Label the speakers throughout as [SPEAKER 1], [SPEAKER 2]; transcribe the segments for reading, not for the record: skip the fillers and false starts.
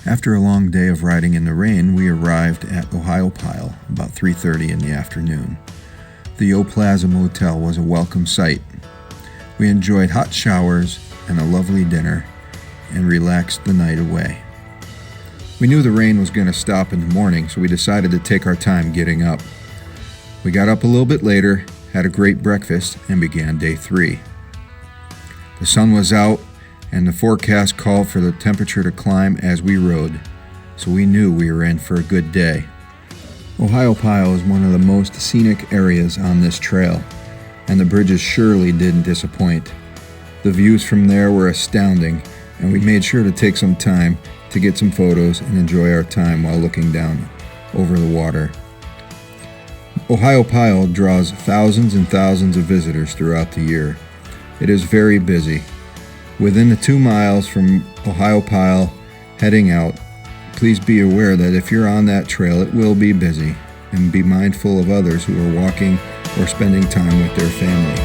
[SPEAKER 1] After a long day of riding in the rain, we arrived at Ohiopyle about 3:30 in the afternoon. The O Plaza Motel was a welcome sight. We enjoyed hot showers and a lovely dinner and relaxed the night away. We knew the rain was going to stop in the morning, so we decided to take our time getting up. We got up a little bit later, had a great breakfast, and began day 3. The sun was out, and the forecast called for the temperature to climb as we rode, so we knew we were in for a good day. Ohiopyle is one of the most scenic areas on this trail, and the bridges surely didn't disappoint. The views from there were astounding, and we made sure to take some time to get some photos and enjoy our time while looking down over the water. Ohiopyle draws thousands and thousands of visitors throughout the year. It is very busy. Within the 2 miles from Ohiopyle heading out, please be aware that if you're on that trail, it will be busy, and be mindful of others who are walking or spending time with their family.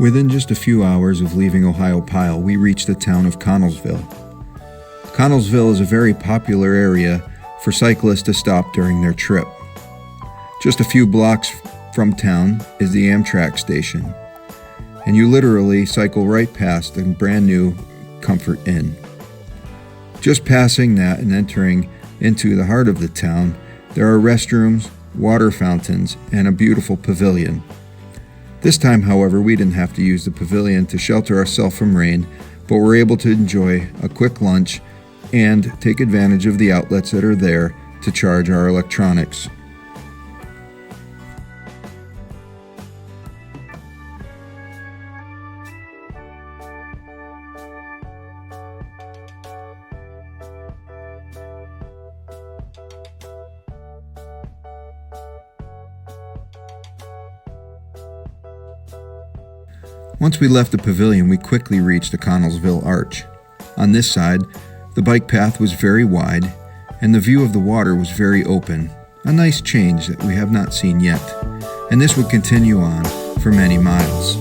[SPEAKER 1] Within just a few hours of leaving Ohiopyle, we reached the town of Connellsville. Connellsville is a very popular area for cyclists to stop during their trip. Just a few blocks from town is the Amtrak station, and you literally cycle right past the brand new Comfort Inn. Just passing that and entering into the heart of the town, there are restrooms, water fountains, and a beautiful pavilion. This time, however, we didn't have to use the pavilion to shelter ourselves from rain, but were able to enjoy a quick lunch and take advantage of the outlets that are there to charge our electronics. Once we left the pavilion, we quickly reached the Connellsville Arch. On this side, the bike path was very wide, and the view of the water was very open, a nice change that we have not seen yet, and this would continue on for many miles.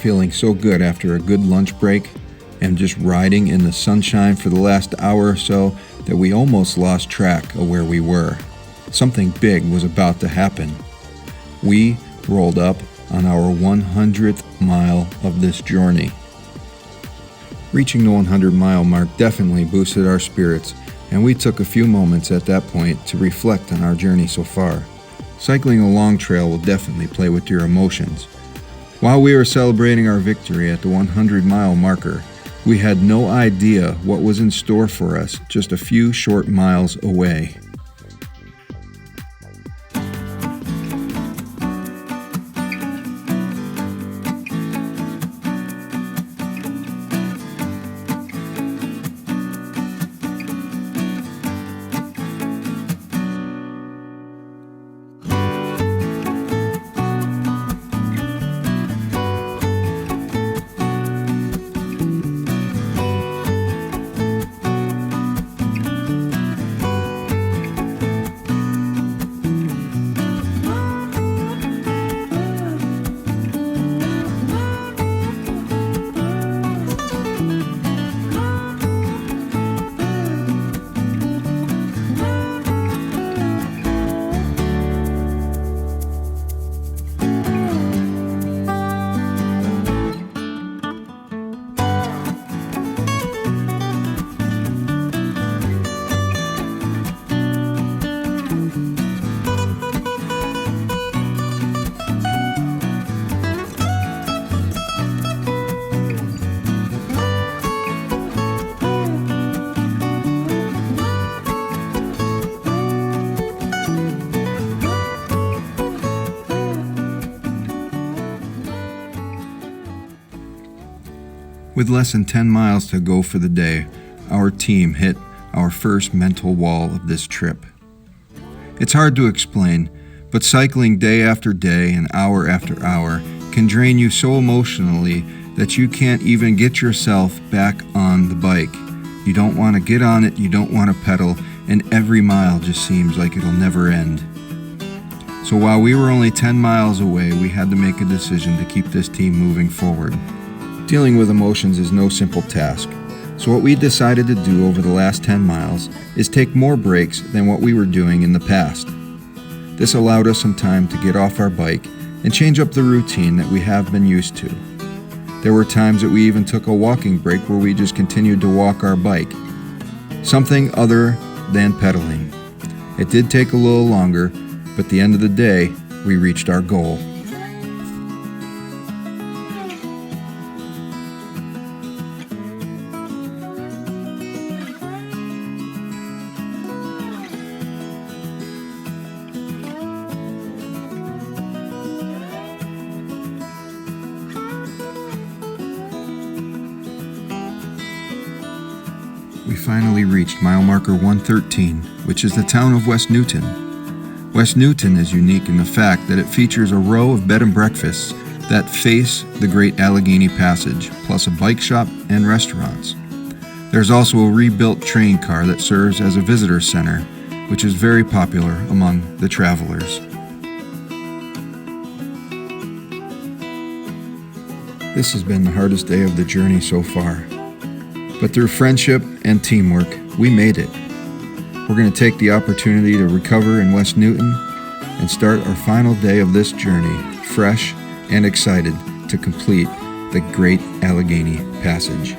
[SPEAKER 1] feeling so good after a good lunch break and just riding in the sunshine for the last hour or so that we almost lost track of where we were. Something big was about to happen. We rolled up on our 100th mile of this journey. Reaching the 100-mile mark definitely boosted our spirits, and we took a few moments at that point to reflect on our journey so far. Cycling a long trail will definitely play with your emotions. While we were celebrating our victory at the 100-mile marker, we had no idea what was in store for us just a few short miles away. With less than 10 miles to go for the day, our team hit our first mental wall of this trip. It's hard to explain, but cycling day after day and hour after hour can drain you so emotionally that you can't even get yourself back on the bike. You don't want to get on it, you don't want to pedal, and every mile just seems like it'll never end. So while we were only 10 miles away, we had to make a decision to keep this team moving forward. Dealing with emotions is no simple task, so what we decided to do over the last 10 miles is take more breaks than what we were doing in the past. This allowed us some time to get off our bike and change up the routine that we have been used to. There were times that we even took a walking break where we just continued to walk our bike, something other than pedaling. It did take a little longer, but at the end of the day, we reached our goal. We finally reached mile marker 113, which is the town of West Newton. West Newton is unique in the fact that it features a row of bed and breakfasts that face the Great Allegheny Passage, plus a bike shop and restaurants. There's also a rebuilt train car that serves as a visitor center, which is very popular among the travelers. This has been the hardest day of the journey so far. But through friendship and teamwork, we made it. We're going to take the opportunity to recover in West Newton and start our final day of this journey, fresh and excited to complete the Great Allegheny Passage.